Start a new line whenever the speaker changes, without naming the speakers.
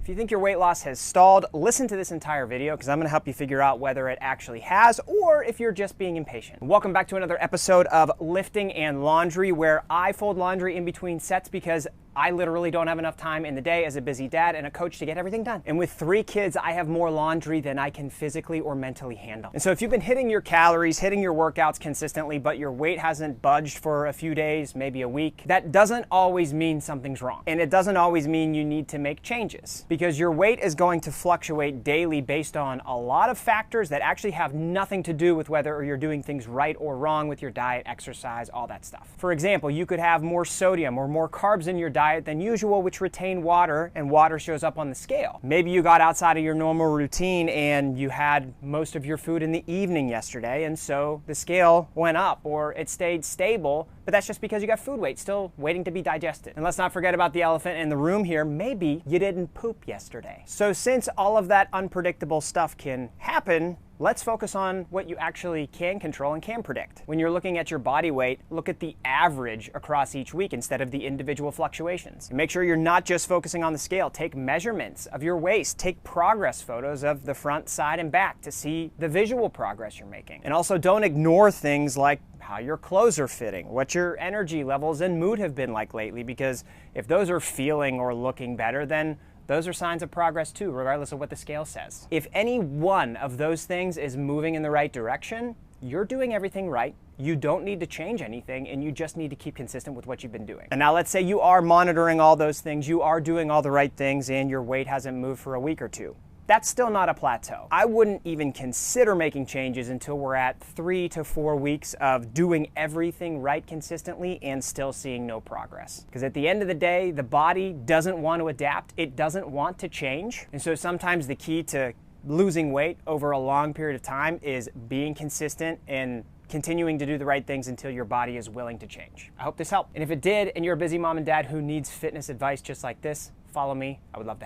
If you think your weight loss has stalled, listen to this entire video because I'm going to help you figure out whether it actually has or if you're just being impatient. Welcome back to another episode of Lifting and Laundry, where I fold laundry in between sets because I literally don't have enough time in the day as a busy dad and a coach to get everything done. And with 3 kids, I have more laundry than I can physically or mentally handle. And so if you've been hitting your calories, hitting your workouts consistently, but your weight hasn't budged for a few days, maybe a week, that doesn't always mean something's wrong. And it doesn't always mean you need to make changes, because your weight is going to fluctuate daily based on a lot of factors that actually have nothing to do with whether you're doing things right or wrong with your diet, exercise, all that stuff. For example, you could have more sodium or more carbs in your diet than usual, which retain water, and water shows up on the scale. Maybe you got outside of your normal routine and you had most of your food in the evening yesterday, and so the scale went up, or it stayed stable, but that's just because you got food weight still waiting to be digested. And let's not forget about the elephant in the room here. Maybe you didn't poop yesterday. So since all of that unpredictable stuff can happen, let's focus on what you actually can control and can predict. When you're looking at your body weight, look at the average across each week instead of the individual fluctuations. And make sure you're not just focusing on the scale. Take measurements of your waist. Take progress photos of the front, side, and back to see the visual progress you're making. And also don't ignore things like how your clothes are fitting, what your energy levels and mood have been like lately, because if those are feeling or looking better, then those are signs of progress too, regardless of what the scale says. If any one of those things is moving in the right direction, you're doing everything right. You don't need to change anything, and you just need to keep consistent with what you've been doing. And now let's say you are monitoring all those things, you are doing all the right things, and your weight hasn't moved for a week or two. That's still not a plateau. I wouldn't even consider making changes until we're at 3 to 4 weeks of doing everything right consistently and still seeing no progress. Because at the end of the day, the body doesn't want to adapt. It doesn't want to change. And so sometimes the key to losing weight over a long period of time is being consistent and continuing to do the right things until your body is willing to change. I hope this helped. And if it did, and you're a busy mom and dad who needs fitness advice just like this, follow me. I would love to help.